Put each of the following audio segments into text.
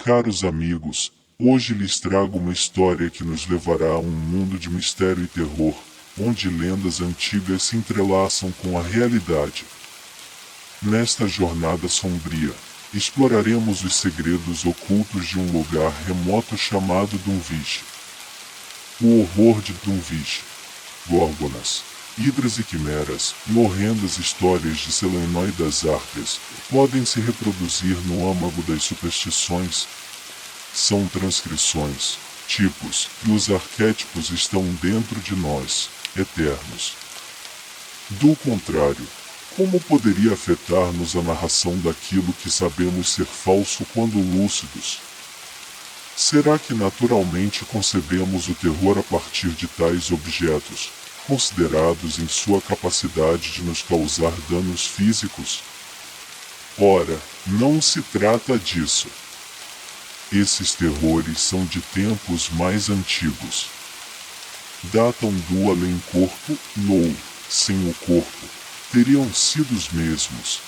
Caros amigos, hoje lhes trago uma história que nos levará a um mundo de mistério e terror, onde lendas antigas se entrelaçam com a realidade. Nesta jornada sombria, exploraremos os segredos ocultos de um lugar remoto chamado Dunwich. O horror de Dunwich. Górgonas, hidras e quimeras, e horrendas histórias de Selenó e das Árpias, podem se reproduzir no âmago das superstições. São transcrições, tipos, e os arquétipos estão dentro de nós, eternos. Do contrário, como poderia afetar-nos a narração daquilo que sabemos ser falso quando lúcidos? Será que naturalmente concebemos o terror a partir de tais objetos, considerados em sua capacidade de nos causar danos físicos? Ora, não se trata disso. Esses terrores são de tempos mais antigos. Datam do além-corpo, ou, sem o corpo, teriam sido os mesmos.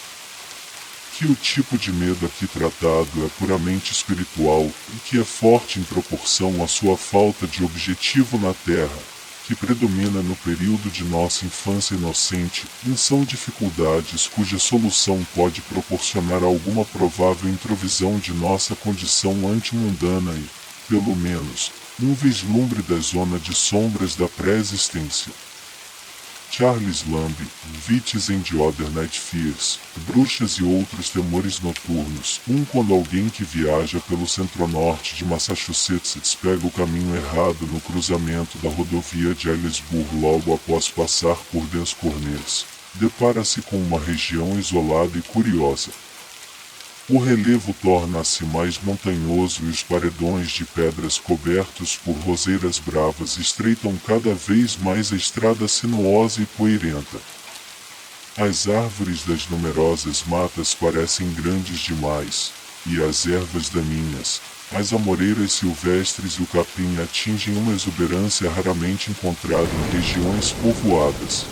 Que o tipo de medo aqui tratado é puramente espiritual e que é forte em proporção à sua falta de objetivo na Terra, que predomina no período de nossa infância inocente, e são dificuldades cuja solução pode proporcionar alguma provável introvisão de nossa condição antimundana e, pelo menos, um vislumbre da zona de sombras da pré-existência. Charles Lamb, Witches and Other Night Fears, Bruxas e Outros Temores Noturnos. Quando alguém que viaja pelo centro-norte de Massachusetts pega o caminho errado no cruzamento da rodovia de Ellisburg logo após passar por Des Corners, depara-se com uma região isolada e curiosa. O relevo torna-se mais montanhoso e os paredões de pedras cobertos por roseiras bravas estreitam cada vez mais a estrada sinuosa e poeirenta. As árvores das numerosas matas parecem grandes demais, e as ervas daninhas, as amoreiras silvestres e o capim atingem uma exuberância raramente encontrada em regiões povoadas.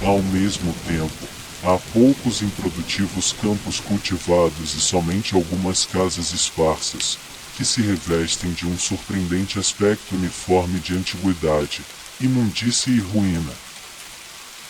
Ao mesmo tempo, há poucos improdutivos campos cultivados e somente algumas casas esparsas, que se revestem de um surpreendente aspecto uniforme de antiguidade, imundície e ruína.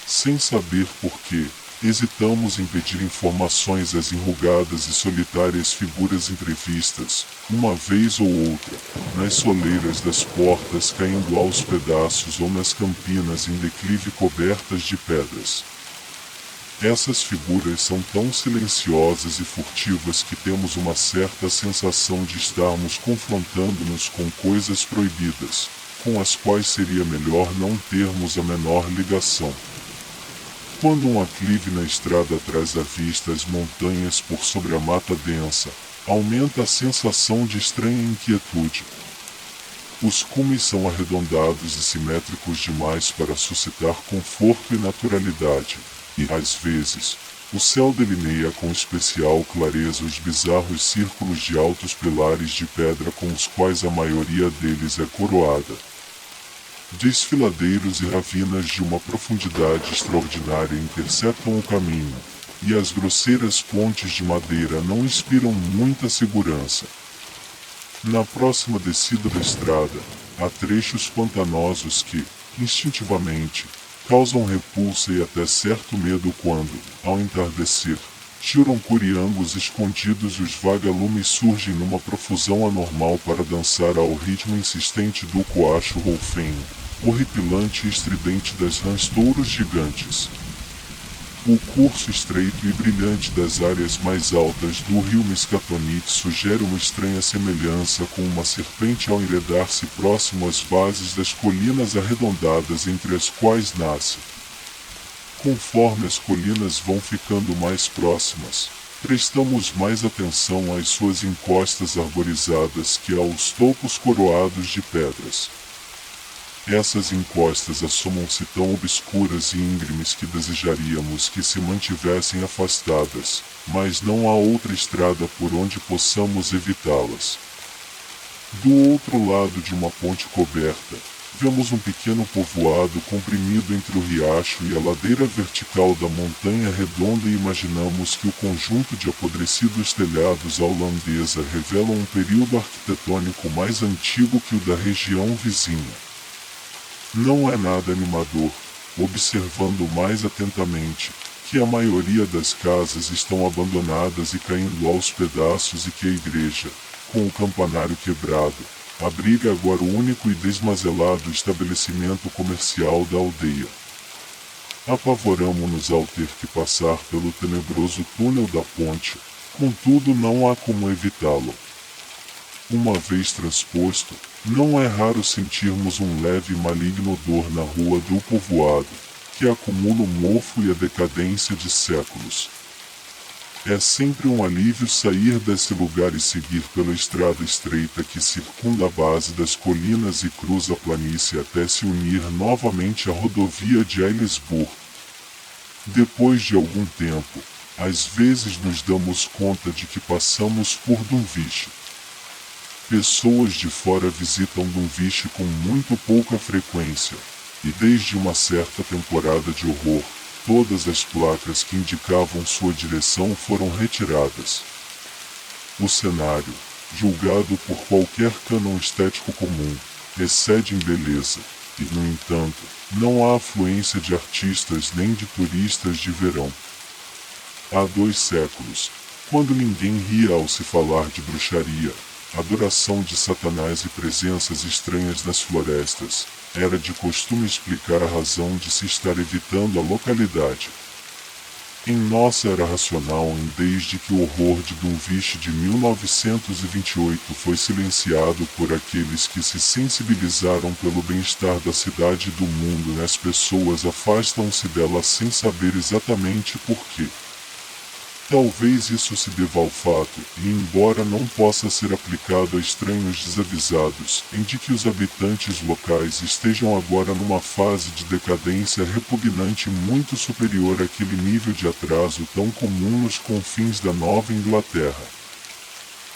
Sem saber por quê, hesitamos em pedir informações às enrugadas e solitárias figuras entrevistas, uma vez ou outra, nas soleiras das portas caindo aos pedaços ou nas campinas em declive cobertas de pedras. Essas figuras são tão silenciosas e furtivas que temos uma certa sensação de estarmos confrontando-nos com coisas proibidas, com as quais seria melhor não termos a menor ligação. Quando um aclive na estrada traz à vista as montanhas por sobre a mata densa, aumenta a sensação de estranha inquietude. Os cumes são arredondados e simétricos demais para suscitar conforto e naturalidade. E, às vezes, o céu delineia com especial clareza os bizarros círculos de altos pilares de pedra com os quais a maioria deles é coroada. Desfiladeiros e ravinas de uma profundidade extraordinária interceptam o caminho, e as grosseiras pontes de madeira não inspiram muita segurança. Na próxima descida da estrada, há trechos pantanosos que, instintivamente, causam repulsa e até certo medo quando, ao entardecer, tiram coriangos escondidos e os vagalumes surgem numa profusão anormal para dançar ao ritmo insistente do coacho rolfenho, horripilante e estridente das rãs touros gigantes. O curso estreito e brilhante das áreas mais altas do rio Miskatonic sugere uma estranha semelhança com uma serpente ao enredar-se próximo às bases das colinas arredondadas entre as quais nasce. Conforme as colinas vão ficando mais próximas, prestamos mais atenção às suas encostas arborizadas que aos topos coroados de pedras. Essas encostas assomam-se tão obscuras e íngremes que desejaríamos que se mantivessem afastadas, mas não há outra estrada por onde possamos evitá-las. Do outro lado de uma ponte coberta, Vemos um pequeno povoado comprimido entre o riacho e a ladeira vertical da montanha redonda e imaginamos que o conjunto de apodrecidos telhados à holandesa revela um período arquitetônico mais antigo que o da região vizinha. Não é nada animador, observando mais atentamente, que a maioria das casas estão abandonadas e caindo aos pedaços e que a igreja, com o campanário quebrado, abriga agora o único e desmazelado estabelecimento comercial da aldeia. Apavoramo-nos ao ter que passar pelo tenebroso túnel da ponte, contudo não há como evitá-lo. Uma vez transposto, não é raro sentirmos um leve e maligno odor na rua do povoado, que acumula o mofo e a decadência de séculos. É sempre um alívio sair desse lugar e seguir pela estrada estreita que circunda a base das colinas e cruza a planície até se unir novamente à rodovia de Aylesbury. Depois de algum tempo, às vezes nos damos conta de que passamos por Dunwich. Pessoas de fora visitam Dunwich com muito pouca frequência, e desde uma certa temporada de horror, todas as placas que indicavam sua direção foram retiradas. O cenário, julgado por qualquer cânon estético comum, excede em beleza, e, no entanto, não há afluência de artistas nem de turistas de verão. Há 2 séculos, quando ninguém ria ao se falar de bruxaria, adoração de Satanás e presenças estranhas nas florestas, era de costume explicar a razão de se estar evitando a localidade. Em nossa era racional desde que o horror de Dunwich de 1928 foi silenciado por aqueles que se sensibilizaram pelo bem-estar da cidade e do mundo, as pessoas afastam-se dela sem saber exatamente por quê. Talvez isso se deva ao fato, e embora não possa ser aplicado a estranhos desavisados, em de que os habitantes locais estejam agora numa fase de decadência repugnante muito superior àquele nível de atraso tão comum nos confins da Nova Inglaterra.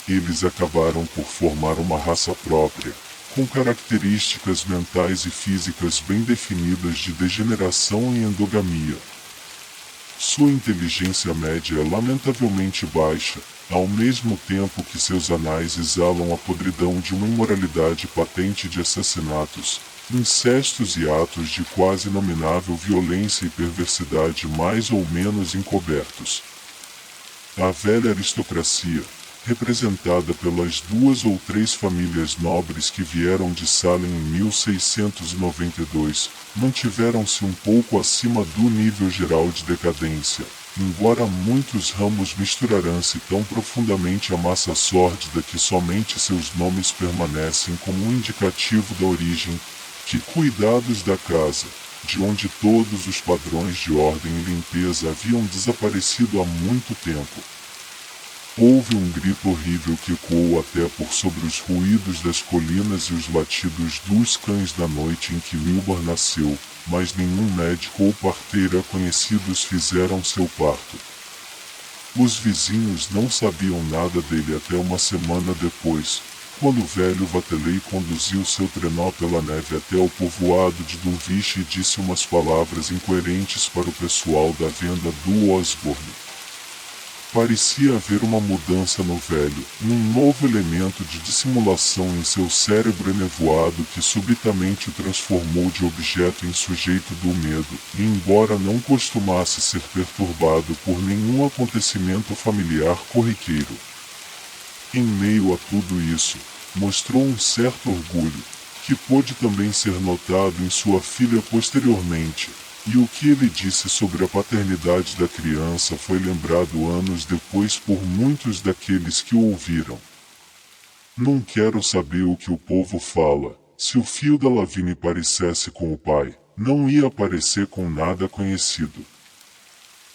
Eles acabaram por formar uma raça própria, com características mentais e físicas bem definidas de degeneração e endogamia. Sua inteligência média é lamentavelmente baixa, ao mesmo tempo que seus anais exalam a podridão de uma imoralidade patente de assassinatos, incestos e atos de quase inominável violência e perversidade mais ou menos encobertos. A velha aristocracia, representada pelas 2 ou 3 famílias nobres que vieram de Salem em 1692, mantiveram-se um pouco acima do nível geral de decadência, embora muitos ramos misturaram-se tão profundamente à massa sórdida que somente seus nomes permanecem como um indicativo da origem. Que cuidados da casa, de onde todos os padrões de ordem e limpeza haviam desaparecido há muito tempo. Houve um grito horrível que ecoou até por sobre os ruídos das colinas e os latidos dos cães da noite em que Wilbur nasceu, mas nenhum médico ou parteira conhecidos fizeram seu parto. Os vizinhos não sabiam nada dele até uma semana depois, quando o velho Vatelei conduziu seu trenó pela neve até ao povoado de Dunwich e disse umas palavras incoerentes para o pessoal da venda do Osborne. Parecia haver uma mudança no velho, um novo elemento de dissimulação em seu cérebro enevoado que subitamente o transformou de objeto em sujeito do medo, e embora não costumasse ser perturbado por nenhum acontecimento familiar corriqueiro. Em meio a tudo isso, mostrou um certo orgulho, que pôde também ser notado em sua filha posteriormente, e o que ele disse sobre a paternidade da criança foi lembrado anos depois por muitos daqueles que o ouviram. Não quero saber o que o povo fala. Se o fio da Lavigne parecesse com o pai, não ia parecer com nada conhecido.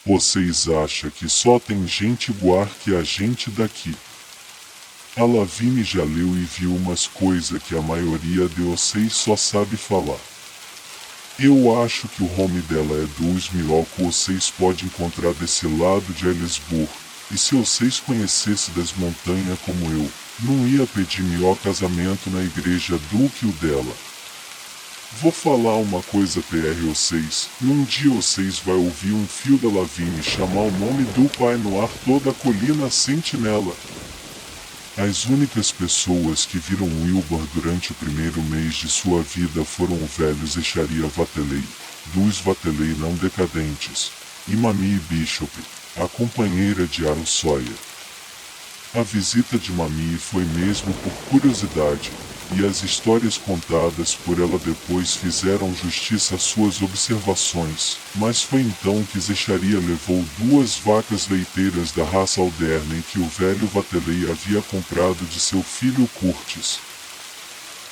Vocês acham que só tem gente igual que a gente daqui? A Lavigne já leu e viu umas coisas que a maioria de vocês só sabe falar. Eu acho que o home dela é dos melhor que vocês podem encontrar desse lado de Aylesbury, e se vocês conhecessem das montanhas como eu, não ia pedir melhor casamento na igreja do que o dela. Vou falar uma coisa pra vocês. Num dia vocês vai ouvir um fio da Lavigne chamar o nome do pai no ar toda a colina sentinela. As únicas pessoas que viram Wilbur durante o primeiro mês de sua vida foram o velho Zecharia Vatelei, dos Vatelei não decadentes, e Mamie Bishop, a companheira de Aaron Sawyer. A visita de Mamie foi mesmo por curiosidade, e as histórias contadas por ela depois fizeram justiça às suas observações, mas foi então que Zecharia levou 2 vacas leiteiras da raça Alderney que o velho Vatelei havia comprado de seu filho Curtis.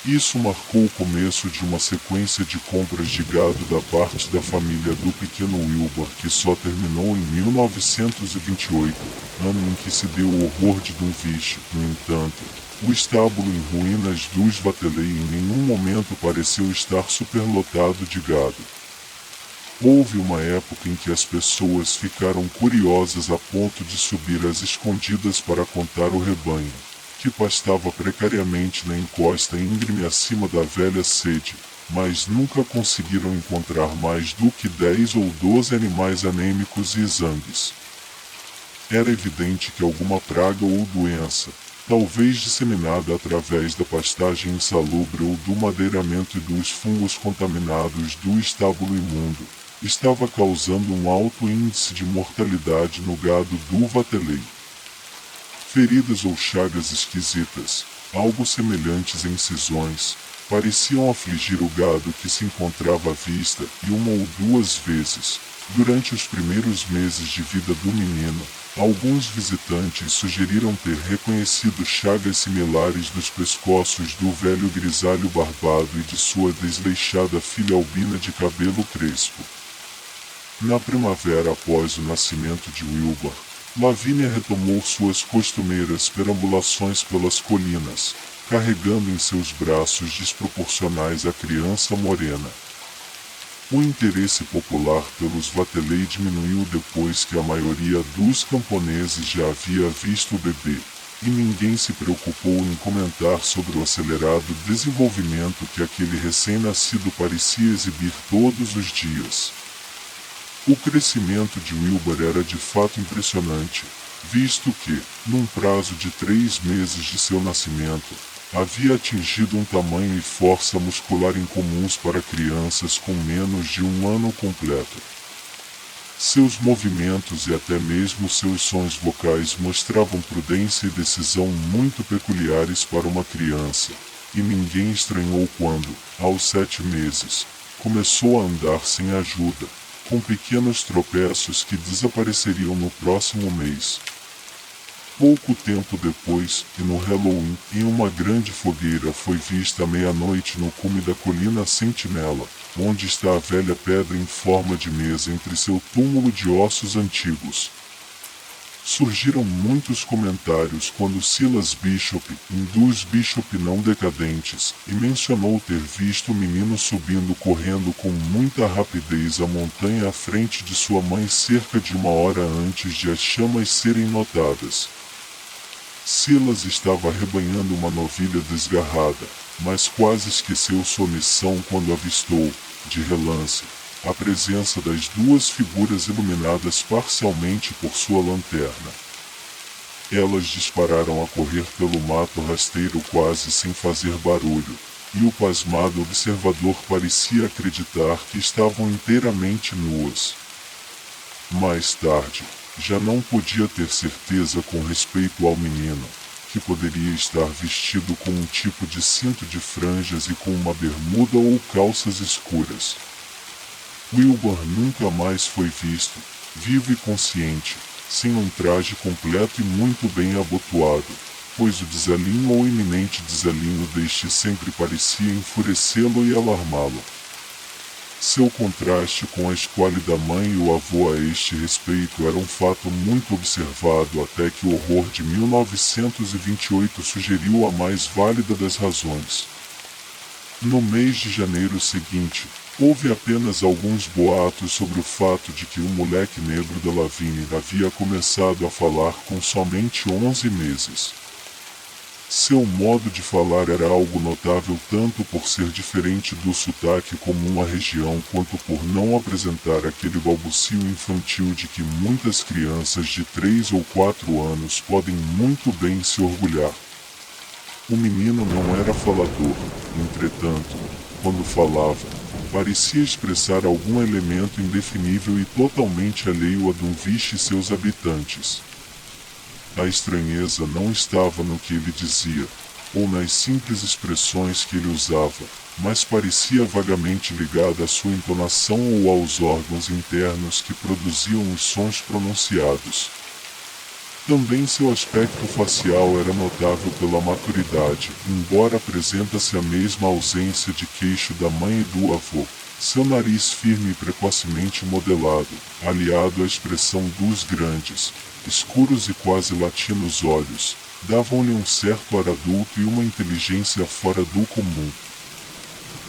Isso marcou o começo de uma sequência de compras de gado da parte da família do pequeno Wilbur que só terminou em 1928, ano em que se deu o horror de Dunwich. No entanto, o estábulo em ruínas dos Vatelei em nenhum momento pareceu estar superlotado de gado. Houve uma época em que as pessoas ficaram curiosas a ponto de subir às escondidas para contar o rebanho, que pastava precariamente na encosta íngreme acima da velha sede, mas nunca conseguiram encontrar mais do que 10 ou 12 animais anêmicos e exangues. Era evidente que alguma praga ou doença, talvez disseminada através da pastagem insalubre ou do madeiramento e dos fungos contaminados do estábulo imundo, estava causando um alto índice de mortalidade no gado do Vatelei. Feridas ou chagas esquisitas, algo semelhantes a incisões, pareciam afligir o gado que se encontrava à vista e 1 ou 2 vezes, durante os primeiros meses de vida do menino, alguns visitantes sugeriram ter reconhecido chagas similares nos pescoços do velho grisalho barbado e de sua desleixada filha albina de cabelo crespo. Na primavera após o nascimento de Wilbur, Lavínia retomou suas costumeiras perambulações pelas colinas, carregando em seus braços desproporcionais a criança morena. O interesse popular pelos Vatelei diminuiu depois que a maioria dos camponeses já havia visto o bebê, e ninguém se preocupou em comentar sobre o acelerado desenvolvimento que aquele recém-nascido parecia exibir todos os dias. O crescimento de Wilbur era de fato impressionante, visto que, num prazo de 3 meses de seu nascimento, havia atingido um tamanho e força muscular incomuns para crianças com menos de 1 ano completo. Seus movimentos e até mesmo seus sons vocais mostravam prudência e decisão muito peculiares para uma criança, e ninguém estranhou quando, aos 7 meses, começou a andar sem ajuda, com pequenos tropeços que desapareceriam no próximo mês. Pouco tempo depois, e no Halloween, em uma grande fogueira foi vista à meia-noite no cume da colina Sentinela, onde está a velha pedra em forma de mesa entre seu túmulo de ossos antigos. Surgiram muitos comentários quando Silas Bishop, dos Bishop não decadentes, e mencionou ter visto o menino subindo correndo com muita rapidez a montanha à frente de sua mãe cerca de 1 hora antes de as chamas serem notadas. Silas estava arrebanhando uma novilha desgarrada, mas quase esqueceu sua missão quando avistou, de relance, a presença das 2 figuras iluminadas parcialmente por sua lanterna. Elas dispararam a correr pelo mato rasteiro quase sem fazer barulho, e o pasmado observador parecia acreditar que estavam inteiramente nuas. Mais tarde, já não podia ter certeza com respeito ao menino, que poderia estar vestido com um tipo de cinto de franjas e com uma bermuda ou calças escuras. Wilbur nunca mais foi visto, vivo e consciente, sem um traje completo e muito bem abotoado, pois o desalinho ou iminente desalinho deste sempre parecia enfurecê-lo e alarmá-lo. Seu contraste com a esquálida mãe e o avô a este respeito era um fato muito observado até que o horror de 1928 sugeriu a mais válida das razões. No mês de janeiro seguinte, houve apenas alguns boatos sobre o fato de que o moleque negro da Lavínia havia começado a falar com somente 11 meses. Seu modo de falar era algo notável tanto por ser diferente do sotaque comum à região quanto por não apresentar aquele balbucio infantil de que muitas crianças de 3 ou 4 anos podem muito bem se orgulhar. O menino não era falador, entretanto, quando falava, parecia expressar algum elemento indefinível e totalmente alheio a Dunwich e seus habitantes. A estranheza não estava no que ele dizia, ou nas simples expressões que ele usava, mas parecia vagamente ligada à sua entonação ou aos órgãos internos que produziam os sons pronunciados. Também seu aspecto facial era notável pela maturidade, embora apresentasse a mesma ausência de queixo da mãe e do avô. Seu nariz firme e precocemente modelado, aliado à expressão dos grandes, escuros e quase latinos olhos, davam-lhe um certo ar adulto e uma inteligência fora do comum.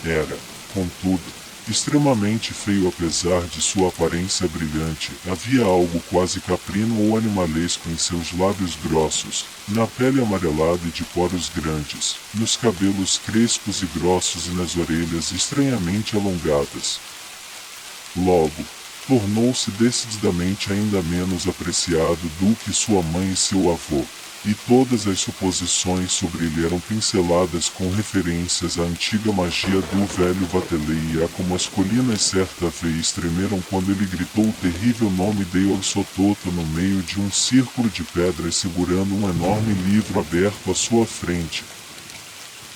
Era, contudo, extremamente feio apesar de sua aparência brilhante. Havia algo quase caprino ou animalesco em seus lábios grossos, na pele amarelada e de poros grandes, nos cabelos crespos e grossos e nas orelhas estranhamente alongadas. Logo, tornou-se decididamente ainda menos apreciado do que sua mãe e seu avô, e todas as suposições sobre ele eram pinceladas com referências à antiga magia do velho Vatelei e a como as colinas certa vez tremeram quando ele gritou o terrível nome de Yog-Sothoth no meio de um círculo de pedras segurando um enorme livro aberto à sua frente.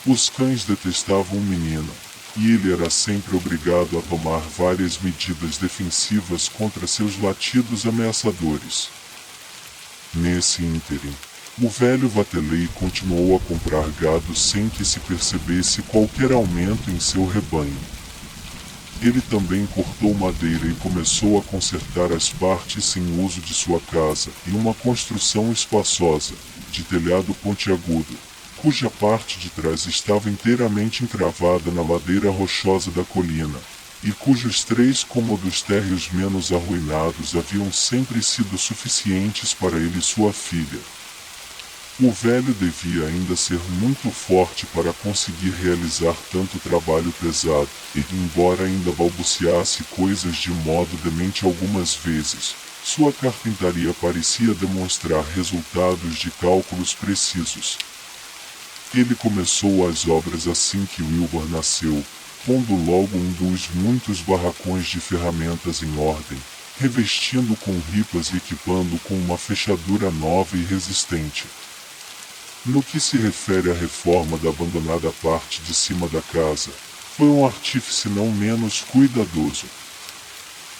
Os cães detestavam o menino, e ele era sempre obrigado a tomar várias medidas defensivas contra seus latidos ameaçadores. Nesse ínterim, o velho Vatelei continuou a comprar gado sem que se percebesse qualquer aumento em seu rebanho. Ele também cortou madeira e começou a consertar as partes sem uso de sua casa e uma construção espaçosa, de telhado pontiagudo, cuja parte de trás estava inteiramente encravada na ladeira rochosa da colina, e cujos 3 cômodos térreos menos arruinados haviam sempre sido suficientes para ele e sua filha. O velho devia ainda ser muito forte para conseguir realizar tanto trabalho pesado, e, embora ainda balbuciasse coisas de modo demente algumas vezes, sua carpintaria parecia demonstrar resultados de cálculos precisos. Ele começou as obras assim que Wilbur nasceu, pondo logo um dos muitos barracões de ferramentas em ordem, revestindo com ripas e equipando com uma fechadura nova e resistente. No que se refere à reforma da abandonada parte de cima da casa, foi um artífice não menos cuidadoso.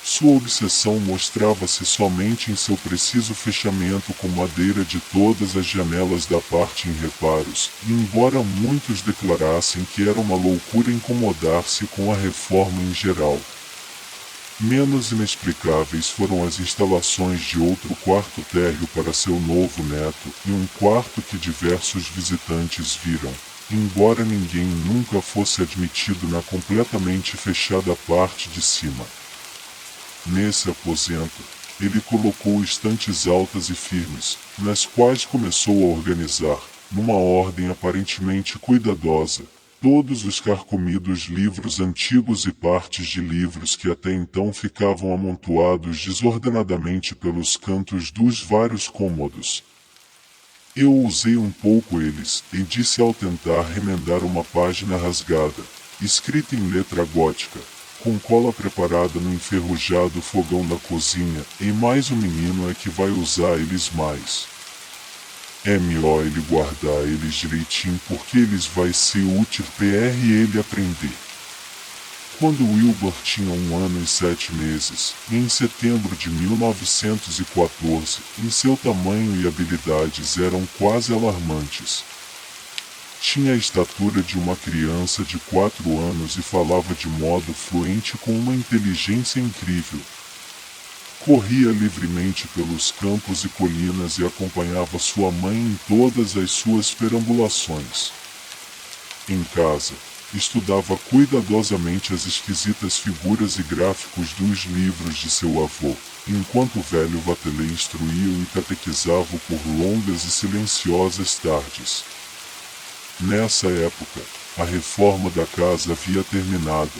Sua obsessão mostrava-se somente em seu preciso fechamento com madeira de todas as janelas da parte em reparos, e embora muitos declarassem que era uma loucura incomodar-se com a reforma em geral. Menos inexplicáveis foram as instalações de outro quarto térreo para seu novo neto, e um quarto que diversos visitantes viram, embora ninguém nunca fosse admitido na completamente fechada parte de cima. Nesse aposento, ele colocou estantes altas e firmes, nas quais começou a organizar, numa ordem aparentemente cuidadosa, todos os carcomidos livros antigos e partes de livros que até então ficavam amontoados desordenadamente pelos cantos dos vários cômodos. Eu usei um pouco eles, e disse ao tentar remendar uma página rasgada, escrita em letra gótica, com cola preparada no enferrujado fogão da cozinha, e mais o menino é que vai usar eles mais. É melhor ele guardar eles direitinho porque eles vai ser útil para ele aprender. Quando Wilbur tinha 1 ano e 7 meses, em setembro de 1914, em seu tamanho e habilidades eram quase alarmantes. Tinha a estatura de uma criança de 4 anos e falava de modo fluente com uma inteligência incrível. Corria livremente pelos campos e colinas e acompanhava sua mãe em todas as suas perambulações. Em casa, estudava cuidadosamente as esquisitas figuras e gráficos dos livros de seu avô, enquanto o velho Vatelei instruía-o e catequizava-o por longas e silenciosas tardes. Nessa época, a reforma da casa havia terminado,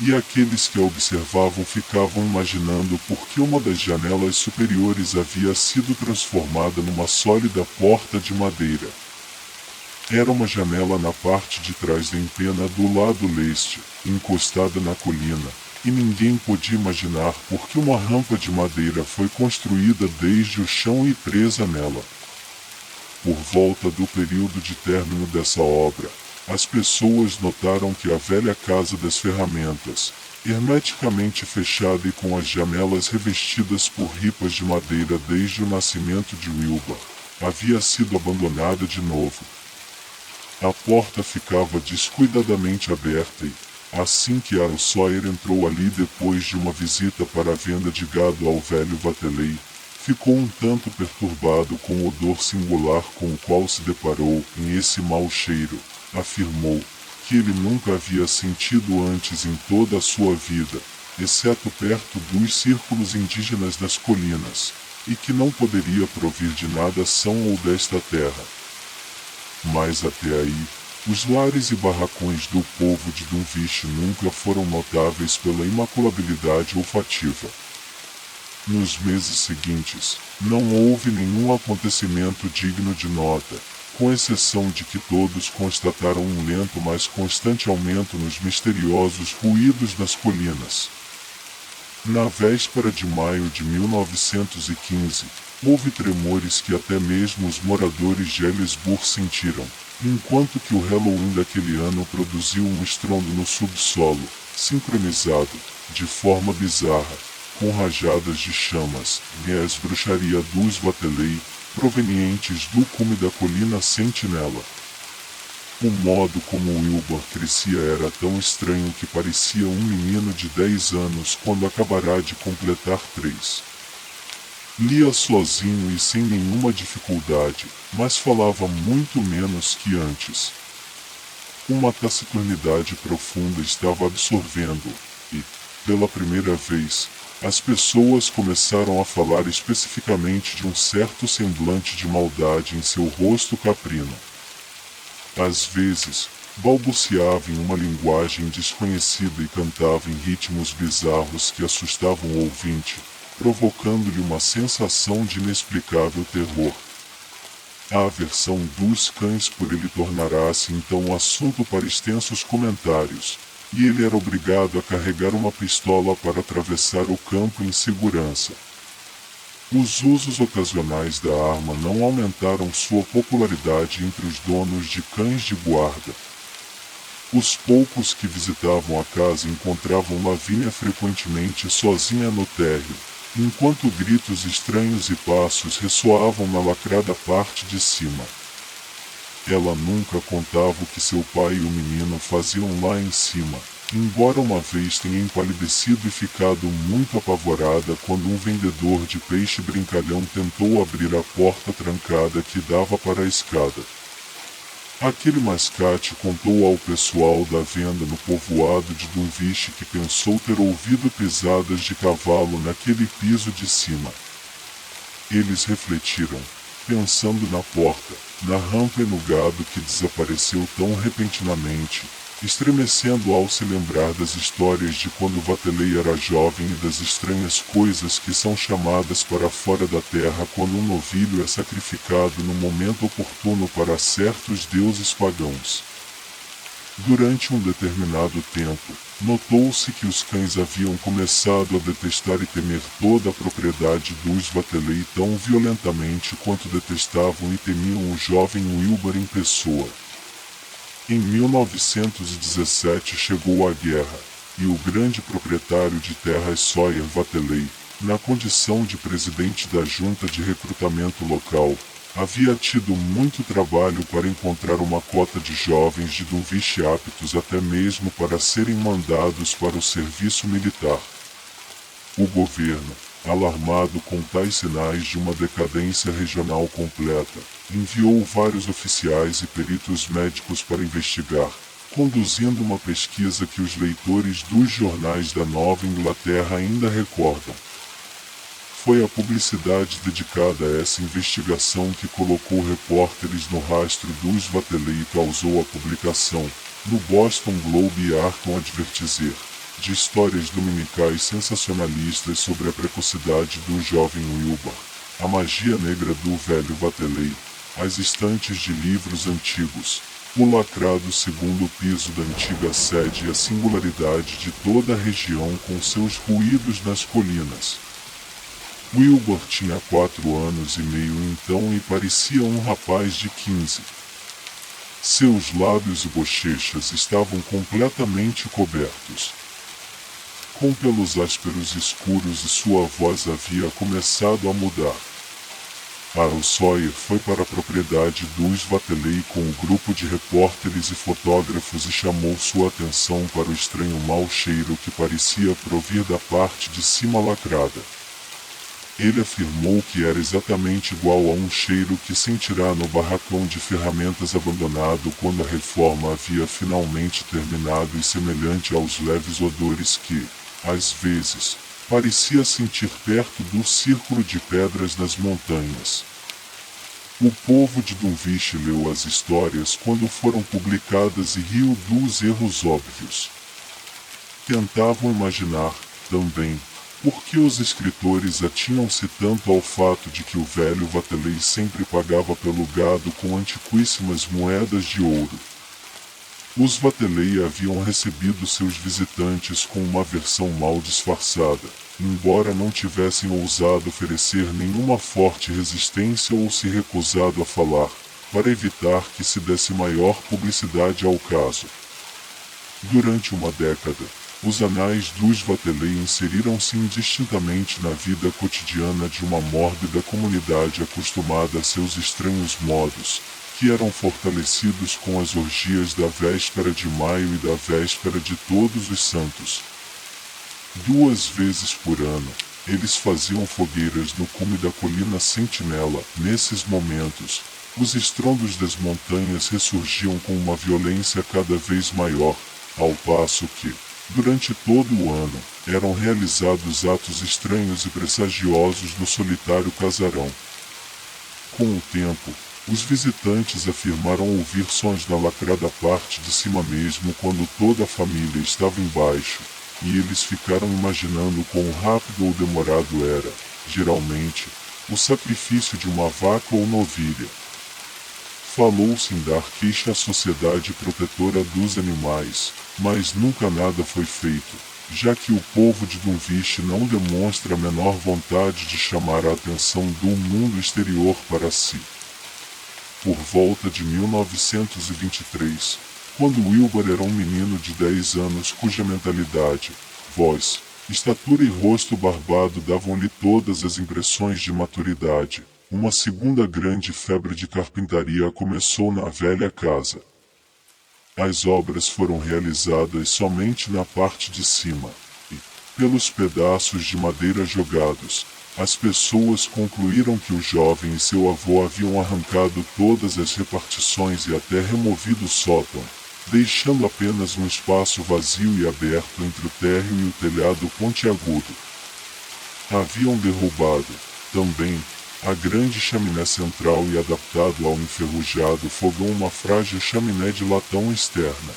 e aqueles que a observavam ficavam imaginando por que uma das janelas superiores havia sido transformada numa sólida porta de madeira. Era uma janela na parte de trás da empena do lado leste, encostada na colina, e ninguém podia imaginar por que uma rampa de madeira foi construída desde o chão e presa nela. Por volta do período de término dessa obra, as pessoas notaram que a velha casa das ferramentas, hermeticamente fechada e com as janelas revestidas por ripas de madeira desde o nascimento de Wilbur, havia sido abandonada de novo. A porta ficava descuidadamente aberta e, assim que Aaron Sawyer entrou ali depois de uma visita para a venda de gado ao velho Vatelei, ficou um tanto perturbado com o odor singular com o qual se deparou em esse mau cheiro. Afirmou que ele nunca havia sentido antes em toda a sua vida, exceto perto dos círculos indígenas das colinas, e que não poderia provir de nada são ou desta terra. Mas até aí, os lares e barracões do povo de Dunwich nunca foram notáveis pela imaculabilidade olfativa. Nos meses seguintes, não houve nenhum acontecimento digno de nota, com exceção de que todos constataram um lento mas constante aumento nos misteriosos ruídos das colinas. Na véspera de maio de 1915, houve tremores que até mesmo os moradores de Ellisburg sentiram, enquanto que o Halloween daquele ano produziu um estrondo no subsolo, sincronizado, de forma bizarra, com rajadas de chamas, e as bruxaria dos Vatelei, provenientes do cume da colina Sentinela. O modo como Wilbur crescia era tão estranho que parecia um menino de 10 anos quando acabará de completar 3. Lia sozinho e sem nenhuma dificuldade, mas falava muito menos que antes. Uma taciturnidade profunda estava absorvendo-o, e, pela primeira vez, as pessoas começaram a falar especificamente de um certo semblante de maldade em seu rosto caprino. Às vezes, balbuciava em uma linguagem desconhecida e cantava em ritmos bizarros que assustavam o ouvinte, provocando-lhe uma sensação de inexplicável terror. A aversão dos cães por ele tornara-se então assunto para extensos comentários, e ele era obrigado a carregar uma pistola para atravessar o campo em segurança. Os usos ocasionais da arma não aumentaram sua popularidade entre os donos de cães de guarda. Os poucos que visitavam a casa encontravam Lavínia frequentemente sozinha no térreo, enquanto gritos estranhos e passos ressoavam na lacrada parte de cima. Ela nunca contava o que seu pai e o menino faziam lá em cima, embora uma vez tenha empalidecido e ficado muito apavorada quando um vendedor de peixe brincalhão tentou abrir a porta trancada que dava para a escada. Aquele mascate contou ao pessoal da venda no povoado de Dunwich que pensou ter ouvido pisadas de cavalo naquele piso de cima. Eles refletiram, pensando na porta, na rampa e no gado que desapareceu tão repentinamente, estremecendo ao se lembrar das histórias de quando Vatelei era jovem e das estranhas coisas que são chamadas para fora da terra quando um novilho é sacrificado no momento oportuno para certos deuses pagãos. Durante um determinado tempo, notou-se que os cães haviam começado a detestar e temer toda a propriedade dos Vatelei tão violentamente quanto detestavam e temiam o jovem Wilbur em pessoa. Em 1917 chegou a guerra, e o grande proprietário de terras Sawyer Vatelei, na condição de presidente da junta de recrutamento local, havia tido muito trabalho para encontrar uma cota de jovens de Dunwich aptos até mesmo para serem mandados para o serviço militar. O governo, alarmado com tais sinais de uma decadência regional completa, enviou vários oficiais e peritos médicos para investigar, conduzindo uma pesquisa que os leitores dos jornais da Nova Inglaterra ainda recordam. Foi a publicidade dedicada a essa investigação que colocou repórteres no rastro dos Vatelei e causou a publicação, no Boston Globe e Arkham Advertiser, de histórias dominicais sensacionalistas sobre a precocidade do jovem Wilbur, a magia negra do velho Vatelei, as estantes de livros antigos, o lacrado segundo piso da antiga sede e a singularidade de toda a região com seus ruídos nas colinas. Wilbur tinha 4 anos e meio então e parecia um rapaz de 15. Seus lábios e bochechas estavam completamente cobertos com pelos ásperos escuros e sua voz havia começado a mudar. Aaron Sawyer foi para a propriedade dos Vatelei com um grupo de repórteres e fotógrafos e chamou sua atenção para o estranho mau cheiro que parecia provir da parte de cima lacrada. Ele afirmou que era exatamente igual a um cheiro que sentirá no barracão de ferramentas abandonado quando a reforma havia finalmente terminado e semelhante aos leves odores que, às vezes, parecia sentir perto do círculo de pedras nas montanhas. O povo de Dunwich leu as histórias quando foram publicadas e riu dos erros óbvios. Tentavam imaginar, também, por que os escritores atinham-se tanto ao fato de que o velho Vatelei sempre pagava pelo gado com antiquíssimas moedas de ouro. Os Vatelei haviam recebido seus visitantes com uma versão mal disfarçada, embora não tivessem ousado oferecer nenhuma forte resistência ou se recusado a falar, para evitar que se desse maior publicidade ao caso. Durante uma década, os anais dos Vatelei inseriram-se indistintamente na vida cotidiana de uma mórbida comunidade acostumada a seus estranhos modos, que eram fortalecidos com as orgias da véspera de maio e da véspera de Todos os Santos. 2 vezes por ano, eles faziam fogueiras no cume da colina Sentinela. Nesses momentos, os estrondos das montanhas ressurgiam com uma violência cada vez maior, ao passo que, durante todo o ano, eram realizados atos estranhos e pressagiosos no solitário casarão. Com o tempo, os visitantes afirmaram ouvir sons na lacrada parte de cima mesmo quando toda a família estava embaixo, e eles ficaram imaginando quão rápido ou demorado era, geralmente, o sacrifício de uma vaca ou novilha. Falou-se em dar queixa à Sociedade Protetora dos Animais, mas nunca nada foi feito, já que o povo de Dunwich não demonstra a menor vontade de chamar a atenção do mundo exterior para si. Por volta de 1923, quando Wilbur era um menino de 10 anos cuja mentalidade, voz, estatura e rosto barbado davam-lhe todas as impressões de maturidade, uma segunda grande febre de carpintaria começou na velha casa. As obras foram realizadas somente na parte de cima, e, pelos pedaços de madeira jogados, as pessoas concluíram que o jovem e seu avô haviam arrancado todas as repartições e até removido o sótão, deixando apenas um espaço vazio e aberto entre o térreo e o telhado pontiagudo. Haviam derrubado, também, a grande chaminé central e adaptado ao enferrujado fogão uma frágil chaminé de latão externa.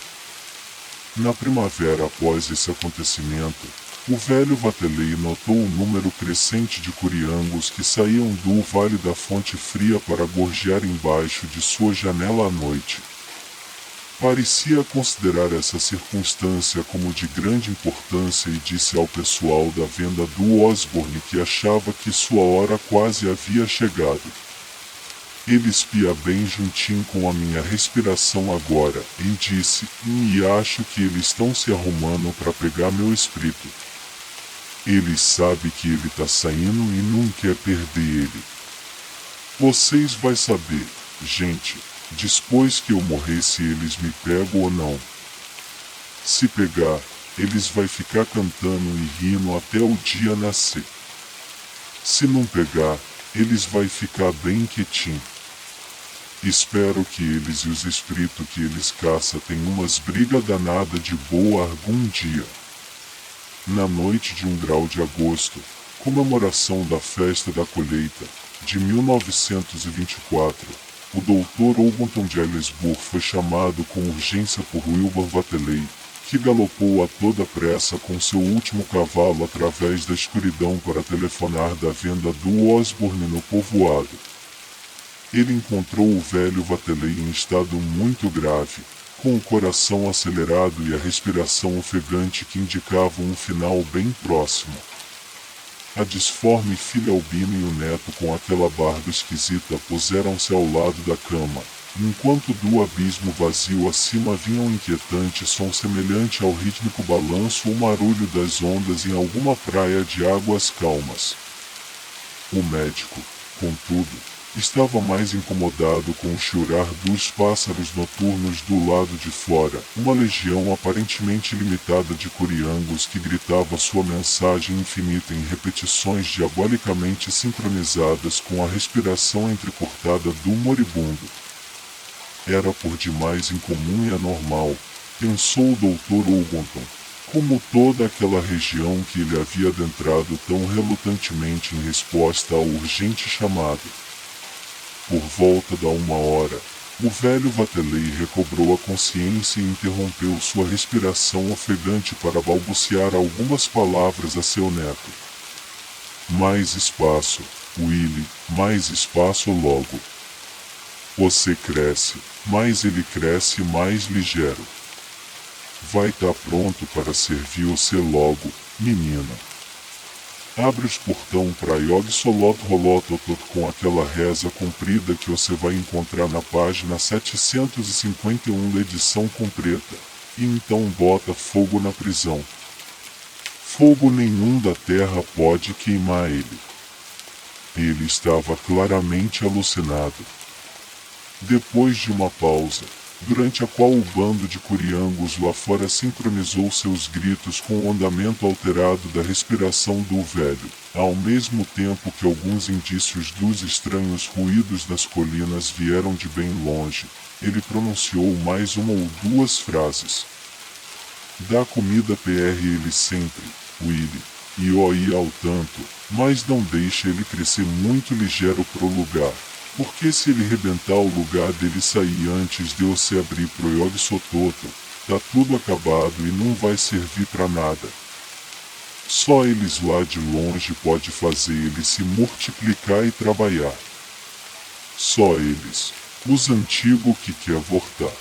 Na primavera após esse acontecimento, o velho Vatelei notou um número crescente de curiangos que saíam do vale da Fonte Fria para gorjear embaixo de sua janela à noite. Parecia considerar essa circunstância como de grande importância e disse ao pessoal da venda do Osborne que achava que sua hora quase havia chegado. Ele espia bem juntinho com a minha respiração agora, e disse, e acho que eles estão se arrumando para pegar meu espírito. Eles sabem que ele tá saindo e não quer perder ele. Vocês vai saber, gente, depois que eu morrer se eles me pegam ou não. Se pegar, eles vai ficar cantando e rindo até o dia nascer. Se não pegar, eles vai ficar bem quietinho. Espero que eles e os espíritos que eles caçam tenham umas brigas danadas de boa algum dia. Na noite de 1 grau de agosto, comemoração da Festa da Colheita, de 1924, o Dr. Ogunton de Aylesbury foi chamado com urgência por Wilbur Whateley, que galopou a toda pressa com seu último cavalo através da escuridão para telefonar da venda do Osborne no povoado. Ele encontrou o velho Whateley em estado muito grave, com o coração acelerado e a respiração ofegante que indicavam um final bem próximo. A disforme filha albina e o neto com aquela barba esquisita puseram-se ao lado da cama, enquanto do abismo vazio acima vinha um inquietante som semelhante ao rítmico balanço ou marulho das ondas em alguma praia de águas calmas. O médico, contudo, estava mais incomodado com o chiurar dos pássaros noturnos do lado de fora, uma legião aparentemente limitada de curiangos que gritava sua mensagem infinita em repetições diabolicamente sincronizadas com a respiração entrecortada do moribundo. Era por demais incomum e anormal, pensou o Dr. Ogunton, como toda aquela região que ele havia adentrado tão relutantemente em resposta ao urgente chamado. Por volta da 1 hora, o velho Whateley recobrou a consciência e interrompeu sua respiração ofegante para balbuciar algumas palavras a seu neto. Mais espaço, Willie, mais espaço logo. Você cresce, mais ele cresce mais ligeiro. Vai tá pronto para servir você logo, menina. Abre os portão para Yog Solot Rolototor com aquela reza comprida que você vai encontrar na página 751 da edição completa, e então bota fogo na prisão. Fogo nenhum da terra pode queimar ele. Ele estava claramente alucinado. Depois de uma pausa, durante a qual o bando de curiangos lá fora sincronizou seus gritos com o andamento alterado da respiração do velho, ao mesmo tempo que alguns indícios dos estranhos ruídos das colinas vieram de bem longe, ele pronunciou mais uma ou duas frases. Dá comida PR ele sempre, Willie, e ó ia ao tanto, mas não deixa ele crescer muito ligeiro pro lugar. Porque se ele rebentar o lugar dele sair antes de eu se abrir pro Yog Sototo, tá tudo acabado e não vai servir pra nada. Só eles lá de longe pode fazer ele se multiplicar e trabalhar. Só eles, os antigos que quer voltar.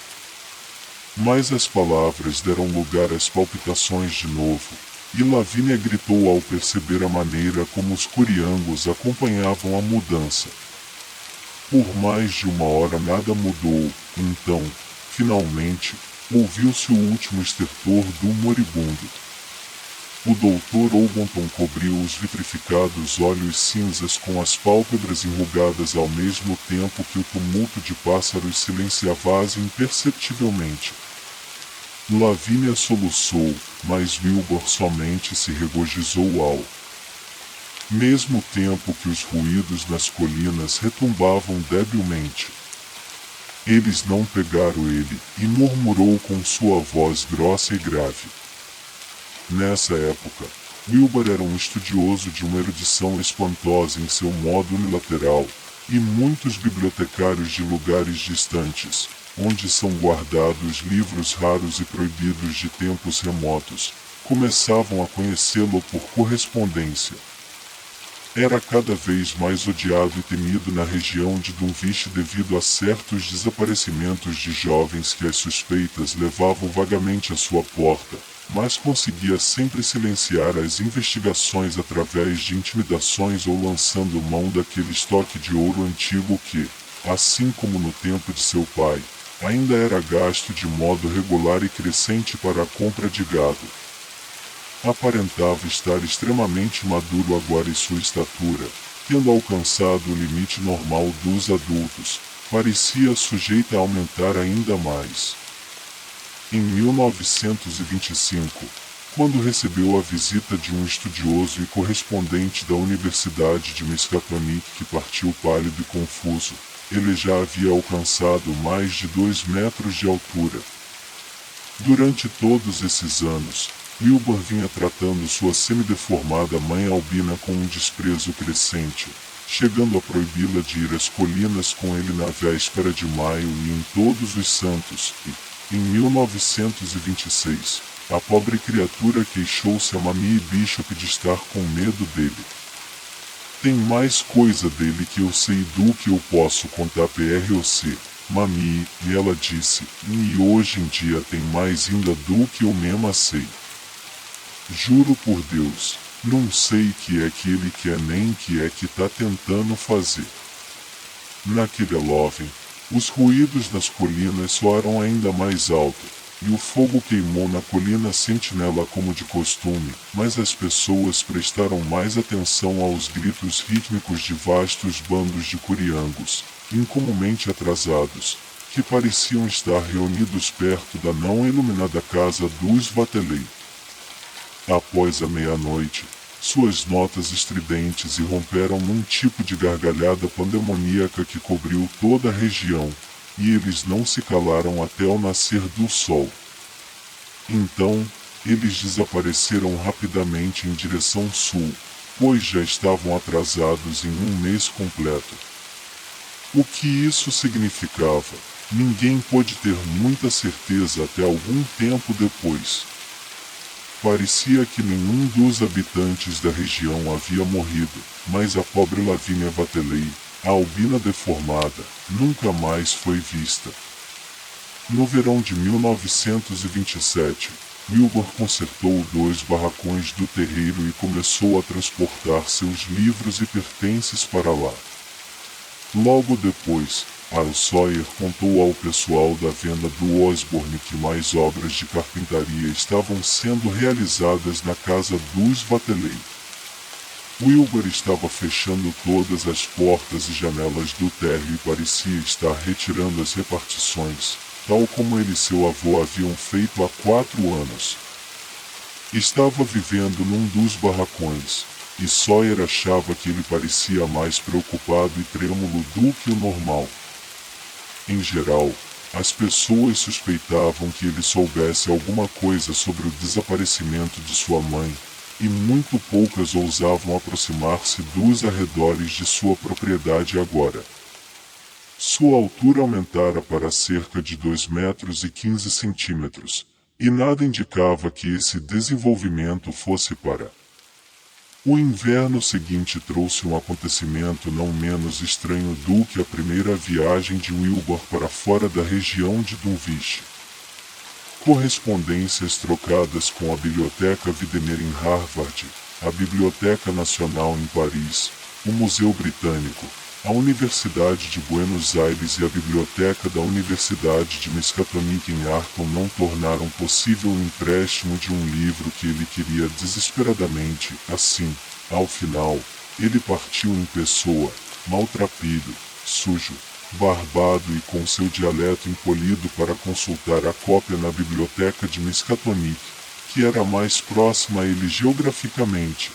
Mas as palavras deram lugar às palpitações de novo, e Lavínia gritou ao perceber a maneira como os curiangos acompanhavam a mudança. Por mais de 1 hora nada mudou, então, finalmente, ouviu-se o último estertor do moribundo. O Dr. Ogunton cobriu os vitrificados olhos cinzas com as pálpebras enrugadas ao mesmo tempo que o tumulto de pássaros silenciava-as imperceptivelmente. Lavínia soluçou, mas Wilbur somente se regozijou ao mesmo tempo que os ruídos nas colinas retumbavam debilmente. Eles não pegaram ele, e murmurou com sua voz grossa e grave. Nessa época, Wilbur era um estudioso de uma erudição espantosa em seu modo unilateral, e muitos bibliotecários de lugares distantes, onde são guardados livros raros e proibidos de tempos remotos, começavam a conhecê-lo por correspondência. Era cada vez mais odiado e temido na região de Dunwich devido a certos desaparecimentos de jovens que as suspeitas levavam vagamente à sua porta, mas conseguia sempre silenciar as investigações através de intimidações ou lançando mão daquele estoque de ouro antigo que, assim como no tempo de seu pai, ainda era gasto de modo regular e crescente para a compra de gado. Aparentava estar extremamente maduro agora em sua estatura, tendo alcançado o limite normal dos adultos, parecia sujeita a aumentar ainda mais. Em 1925, quando recebeu a visita de um estudioso e correspondente da Universidade de Miskatonic que partiu pálido e confuso, ele já havia alcançado mais de 2 metros de altura. Durante todos esses anos, Wilbur vinha tratando sua semideformada mãe albina com um desprezo crescente, chegando a proibi-la de ir às colinas com ele na véspera de maio e em Todos os Santos, e, em 1926, a pobre criatura queixou-se a Mamie Bishop de estar com medo dele. Tem mais coisa dele que eu sei do que eu posso contar PROC, Mamie, e ela disse, e hoje em dia tem mais ainda do que eu mesma sei. Juro por Deus, não sei que é que ele quer nem que é que tá tentando fazer. Naquele Halloween, os ruídos nas colinas soaram ainda mais alto, e o fogo queimou na colina Sentinela como de costume, mas as pessoas prestaram mais atenção aos gritos rítmicos de vastos bandos de curiangos, incomumente atrasados, que pareciam estar reunidos perto da não iluminada casa dos Vatelei. Após a meia-noite, suas notas estridentes irromperam num tipo de gargalhada pandemoníaca que cobriu toda a região, e eles não se calaram até o nascer do sol. Então, eles desapareceram rapidamente em direção sul, pois já estavam atrasados em um mês completo. O que isso significava, ninguém pôde ter muita certeza até algum tempo depois. Parecia que nenhum dos habitantes da região havia morrido, mas a pobre Lavínia Vatelei, a albina deformada, nunca mais foi vista. No verão de 1927, Wilbur consertou 2 barracões do terreiro e começou a transportar seus livros e pertences para lá. Logo depois, Al Sawyer contou ao pessoal da venda do Osborne que mais obras de carpintaria estavam sendo realizadas na casa dos Vatelei. Wilbur estava fechando todas as portas e janelas do térreo e parecia estar retirando as repartições, tal como ele e seu avô haviam feito há 4 anos. Estava vivendo num dos barracões, e Sawyer achava que ele parecia mais preocupado e trêmulo do que o normal. Em geral, as pessoas suspeitavam que ele soubesse alguma coisa sobre o desaparecimento de sua mãe, e muito poucas ousavam aproximar-se dos arredores de sua propriedade agora. Sua altura aumentara para cerca de 2 metros e 15 centímetros, e nada indicava que esse desenvolvimento fosse para. O inverno seguinte trouxe um acontecimento não menos estranho do que a primeira viagem de Wilbur para fora da região de Dunwich. Correspondências trocadas com a Biblioteca Widener em Harvard, a Biblioteca Nacional em Paris, o Museu Britânico, a Universidade de Buenos Aires e a Biblioteca da Universidade de Miskatonic em Arton não tornaram possível o empréstimo de um livro que ele queria desesperadamente. Assim, ao final, ele partiu em pessoa, maltrapilho, sujo, barbado e com seu dialeto encolhido para consultar a cópia na biblioteca de Miskatonic, que era mais próxima a ele geograficamente.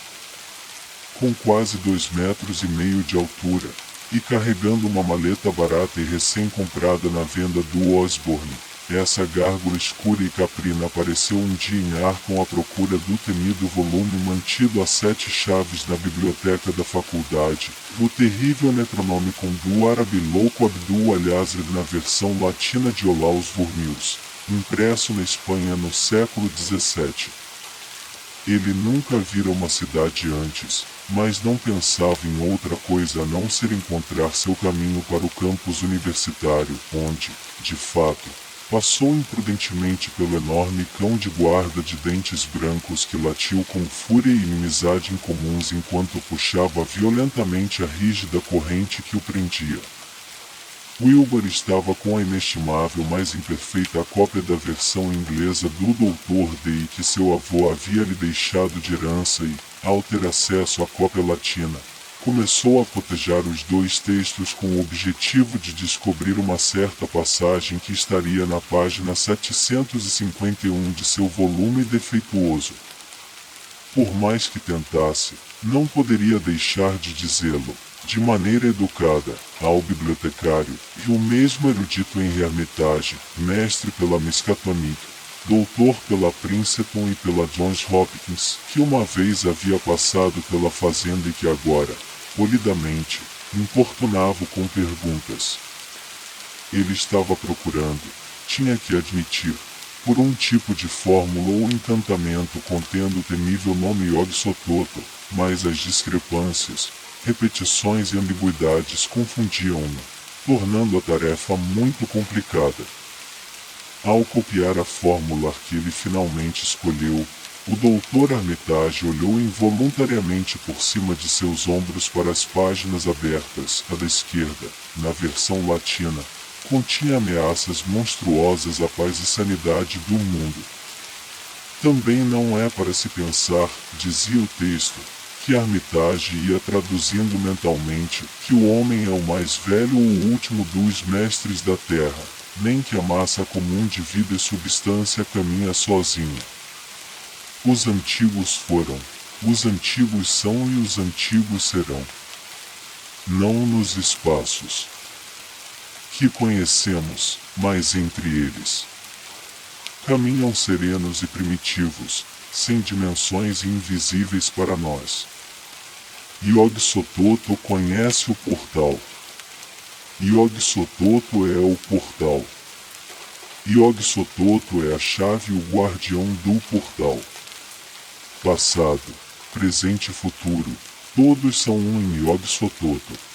Com quase 2,5 metros de altura, e carregando uma maleta barata e recém-comprada na venda do Osborne, essa gárgula escura e caprina apareceu um dia em Arton à procura do temido volume mantido a 7 chaves na biblioteca da faculdade, o terrível Necronômicon do árabe louco Abdul al-Yazid na versão latina de Olaus Vormius, impresso na Espanha no século XVII. Ele nunca vira uma cidade antes, mas não pensava em outra coisa a não ser encontrar seu caminho para o campus universitário, onde, de fato, passou imprudentemente pelo enorme cão de guarda de dentes brancos que latiu com fúria e inimizade incomuns enquanto puxava violentamente a rígida corrente que o prendia. Wilbur estava com a inestimável mas imperfeita cópia da versão inglesa do Dr. Day que seu avô havia lhe deixado de herança e, ao ter acesso à cópia latina, começou a cotejar os 2 textos com o objetivo de descobrir uma certa passagem que estaria na página 751 de seu volume defeituoso. Por mais que tentasse, não poderia deixar de dizê-lo, de maneira educada, ao bibliotecário, e o mesmo erudito em Hermitage, mestre pela Miskatonic, doutor pela Princeton e pela Johns Hopkins, que uma vez havia passado pela fazenda e que agora, polidamente, importunava-o com perguntas. Ele estava procurando, tinha que admitir, por um tipo de fórmula ou encantamento contendo o temível nome Yog-Sothoth, mas as discrepâncias, repetições e ambiguidades confundiam-no, tornando a tarefa muito complicada. Ao copiar a fórmula que ele finalmente escolheu, o Dr. Armitage olhou involuntariamente por cima de seus ombros para as páginas abertas, à da esquerda, na versão latina, continha ameaças monstruosas à paz e sanidade do mundo. Também não é para se pensar, dizia o texto, que Armitage ia traduzindo mentalmente, que o homem é o mais velho ou o último dos mestres da Terra, nem que a massa comum de vida e substância caminha sozinha. Os antigos foram, os antigos são e os antigos serão. Não nos espaços que conhecemos, mas entre eles. Caminham serenos e primitivos, sem dimensões e invisíveis para nós. Yog-Sothoth conhece o portal. Yog-Sothoth é o portal. Yog-Sothoth é a chave e o guardião do portal. Passado, presente e futuro, todos são um em Yog-Sothoth.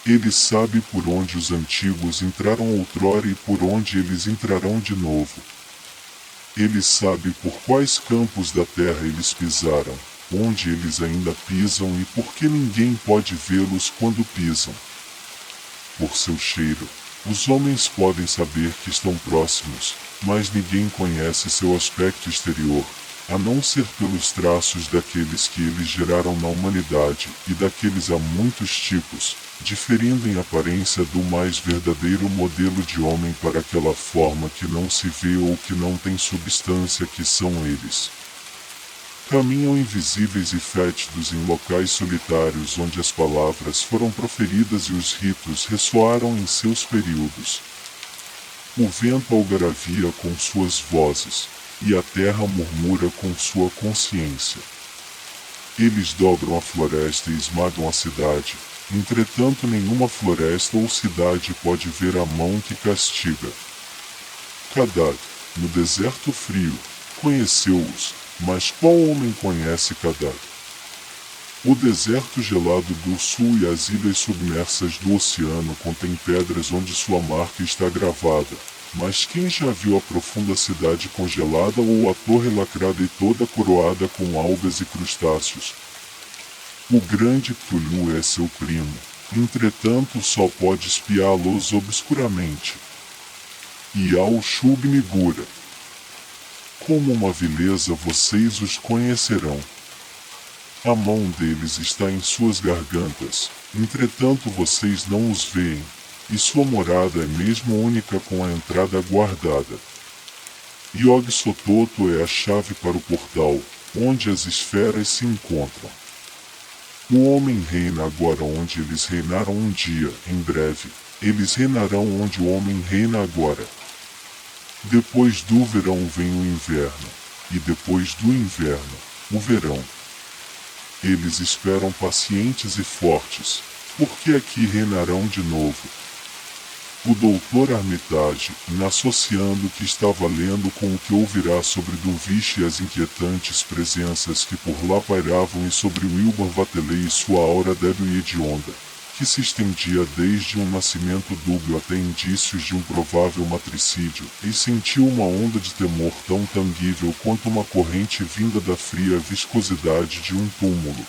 Ele sabe por onde os antigos entraram outrora e por onde eles entrarão de novo. Ele sabe por quais campos da terra eles pisaram, onde eles ainda pisam e por que ninguém pode vê-los quando pisam. Por seu cheiro, os homens podem saber que estão próximos, mas ninguém conhece seu aspecto exterior, a não ser pelos traços daqueles que eles geraram na humanidade e daqueles há muitos tipos, diferindo em aparência do mais verdadeiro modelo de homem para aquela forma que não se vê ou que não tem substância que são eles. Caminham invisíveis e fétidos em locais solitários onde as palavras foram proferidas e os ritos ressoaram em seus períodos. O vento algaravia com suas vozes, e a terra murmura com sua consciência. Eles dobram a floresta e esmagam a cidade, entretanto nenhuma floresta ou cidade pode ver a mão que castiga. Kadad, no deserto frio, conheceu-os, mas qual homem conhece Kadad? O deserto gelado do sul e as ilhas submersas do oceano contêm pedras onde sua marca está gravada, mas quem já viu a profunda cidade congelada ou a torre lacrada e toda coroada com algas e crustáceos? O grande Cthulhu é seu primo, entretanto só pode espiá-los obscuramente. E ao Shub-Niggura. Como uma vileza vocês os conhecerão. A mão deles está em suas gargantas, entretanto vocês não os veem, e sua morada é mesmo única com a entrada guardada. Yog-Sothoth é a chave para o portal, onde as esferas se encontram. O homem reina agora onde eles reinaram um dia, em breve, eles reinarão onde o homem reina agora. Depois do verão vem o inverno, e depois do inverno, o verão. Eles esperam pacientes e fortes, porque aqui reinarão de novo. O Dr. Armitage, associando o que estava lendo com o que ouvirá sobre Duvish e as inquietantes presenças que por lá pairavam e sobre Wilbur Vateley e sua aura débil e hedionda, que se estendia desde um nascimento dúbio até indícios de um provável matricídio, e sentiu uma onda de temor tão tangível quanto uma corrente vinda da fria viscosidade de um túmulo.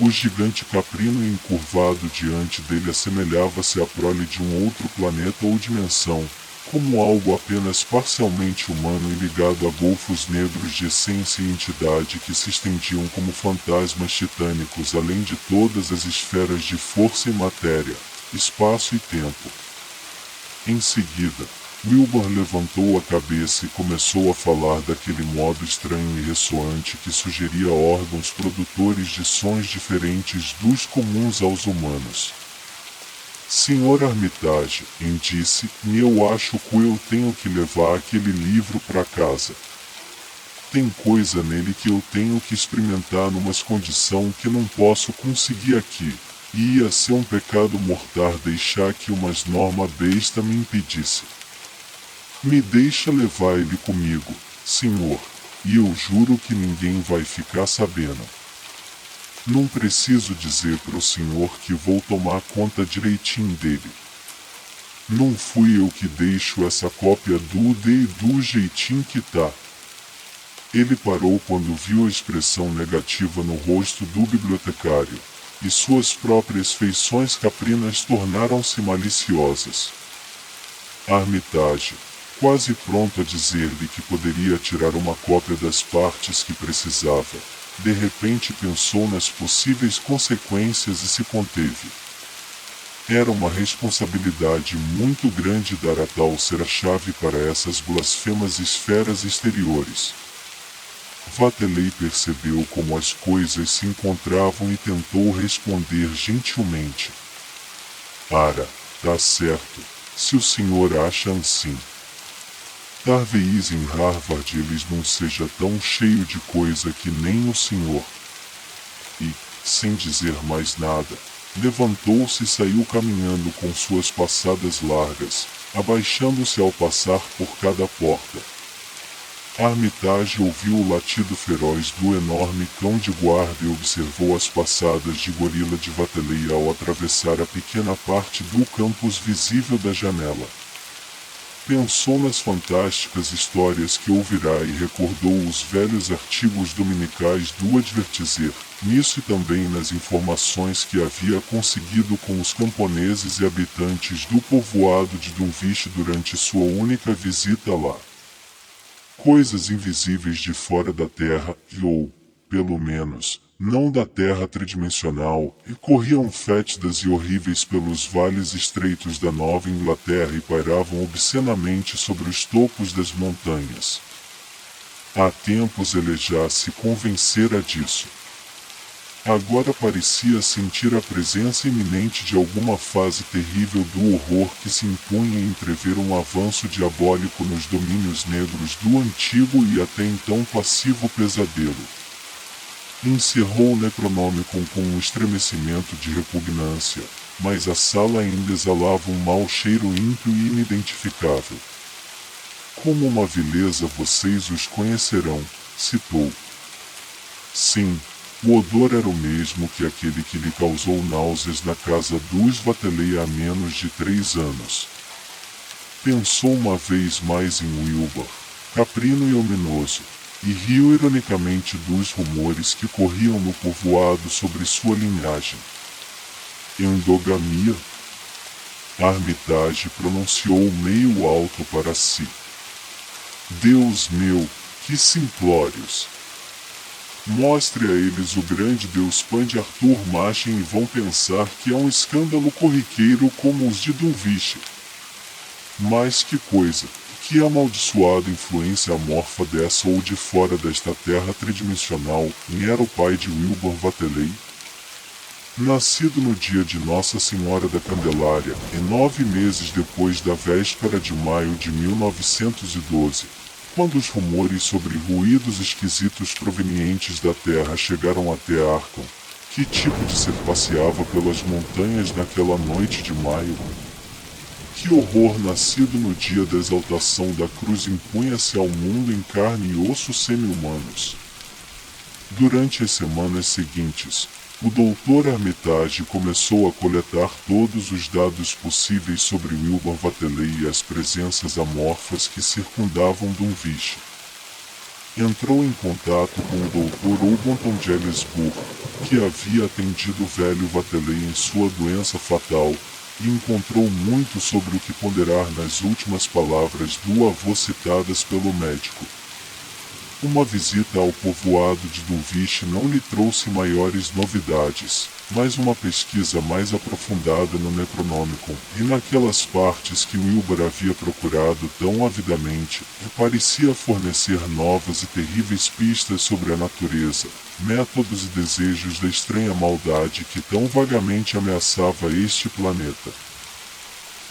O gigante caprino e encurvado diante dele assemelhava-se à prole de um outro planeta ou dimensão, como algo apenas parcialmente humano e ligado a golfos negros de essência e entidade que se estendiam como fantasmas titânicos além de todas as esferas de força e matéria, espaço e tempo. Em seguida, Wilbur levantou a cabeça e começou a falar daquele modo estranho e ressoante que sugeria órgãos produtores de sons diferentes dos comuns aos humanos. Senhor Armitage, disse-me, eu acho que eu tenho que levar aquele livro para casa. Tem coisa nele que eu tenho que experimentar numas condição que não posso conseguir aqui. E ia ser um pecado mortal deixar que umas norma besta me impedisse. Me deixa levar ele comigo, senhor, e eu juro que ninguém vai ficar sabendo. Não preciso dizer pro senhor que vou tomar conta direitinho dele. Não fui eu que deixo essa cópia do jeitinho que tá. Ele parou quando viu a expressão negativa no rosto do bibliotecário, e suas próprias feições caprinas tornaram-se maliciosas. Armitage, quase pronto a dizer-lhe que poderia tirar uma cópia das partes que precisava, de repente pensou nas possíveis consequências e se conteve. Era uma responsabilidade muito grande dar a tal ser a chave para essas blasfemas esferas exteriores. Vatelei percebeu como as coisas se encontravam e tentou responder gentilmente. Ara, tá certo, se o senhor acha assim. Talvez em Harvard eles não seja tão cheio de coisa que nem o senhor. E, sem dizer mais nada, levantou-se e saiu caminhando com suas passadas largas, abaixando-se ao passar por cada porta. Armitage ouviu o latido feroz do enorme cão de guarda e observou as passadas de gorila de Vatelei ao atravessar a pequena parte do campus visível da janela. Pensou nas fantásticas histórias que ouvirá e recordou os velhos artigos dominicais do Advertiser, nisso e também nas informações que havia conseguido com os camponeses e habitantes do povoado de Dunwich durante sua única visita lá. Coisas invisíveis de fora da Terra, ou, pelo menos, não da Terra tridimensional, e corriam fétidas e horríveis pelos vales estreitos da Nova Inglaterra e pairavam obscenamente sobre os topos das montanhas. Há tempos ele já se convencera disso. Agora parecia sentir a presença iminente de alguma fase terrível do horror que se impunha em prever um avanço diabólico nos domínios negros do antigo e até então passivo pesadelo. Encerrou o Necronomicon com um estremecimento de repugnância, mas a sala ainda exalava um mau cheiro ímpio e inidentificável. Como uma vileza vocês os conhecerão, citou. Sim. O odor era o mesmo que aquele que lhe causou náuseas na casa dos Vatelei há menos de 3 anos. Pensou uma vez mais em Wilbur, caprino e ominoso, e riu ironicamente dos rumores que corriam no povoado sobre sua linhagem. Endogamia? Armitage pronunciou meio alto para si. Deus meu, que simplórios! Mostre a eles o grande Deus Pan de Arthur Machen e vão pensar que é um escândalo corriqueiro como os de Dunwich. Mas que coisa, que amaldiçoada influência amorfa dessa ou de fora desta terra tridimensional, era o pai de Wilbur Vatelei? Nascido no dia de Nossa Senhora da Candelária, e 9 meses depois da véspera de maio de 1912, quando os rumores sobre ruídos esquisitos provenientes da terra chegaram até Arkham, que tipo de ser passeava pelas montanhas naquela noite de maio? Que horror nascido no dia da exaltação da cruz impunha-se ao mundo em carne e osso semi-humanos. Durante as semanas seguintes, o Dr. Armitage começou a coletar todos os dados possíveis sobre Wilbur Vatelei e as presenças amorfas que circundavam Dunwich. Entrou em contato com o Dr. Ubunton Gillesburg, que havia atendido o velho Vatelei em sua doença fatal, e encontrou muito sobre o que ponderar nas últimas palavras do avô citadas pelo médico. Uma visita ao povoado de Dunwich não lhe trouxe maiores novidades, mas uma pesquisa mais aprofundada no Necronomicon, e naquelas partes que Wilbur havia procurado tão avidamente, parecia fornecer novas e terríveis pistas sobre a natureza, métodos e desejos da estranha maldade que tão vagamente ameaçava este planeta.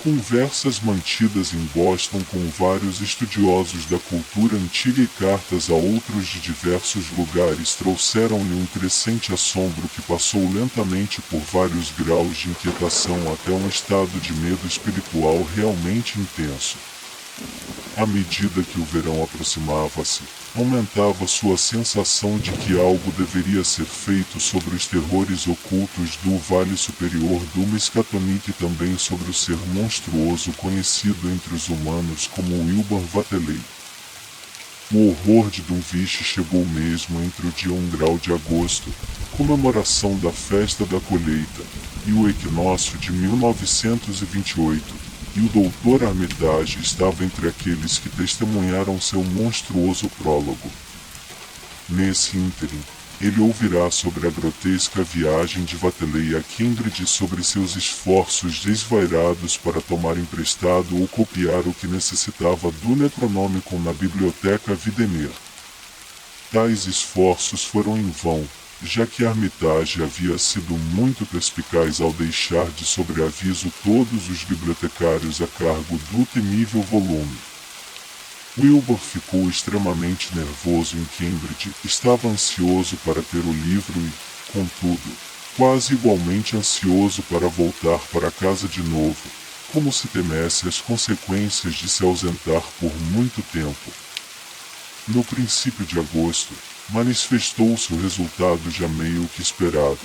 Conversas mantidas em Boston com vários estudiosos da cultura antiga e cartas a outros de diversos lugares trouxeram-lhe um crescente assombro que passou lentamente por vários graus de inquietação até um estado de medo espiritual realmente intenso. À medida que o verão aproximava-se, aumentava sua sensação de que algo deveria ser feito sobre os terrores ocultos do Vale Superior do Miskatonic e também sobre o ser monstruoso conhecido entre os humanos como Wilbur Whateley. O horror de Dunwich chegou mesmo entre o dia 1 grau de agosto, comemoração da festa da colheita, e o equinócio de 1928. E o Dr. Armitage estava entre aqueles que testemunharam seu monstruoso prólogo. Nesse ínterim, ele ouvirá sobre a grotesca viagem de Whateley a Cambridge e sobre seus esforços desvairados para tomar emprestado ou copiar o que necessitava do Necronomicon na biblioteca Widener. Tais esforços foram em vão, já que Armitage havia sido muito perspicaz ao deixar de sobreaviso todos os bibliotecários a cargo do temível volume. Wilbur ficou extremamente nervoso em Cambridge, estava ansioso para ter o livro e, contudo, quase igualmente ansioso para voltar para casa de novo, como se temesse as consequências de se ausentar por muito tempo. No princípio de agosto, manifestou-se o resultado já meio que esperado,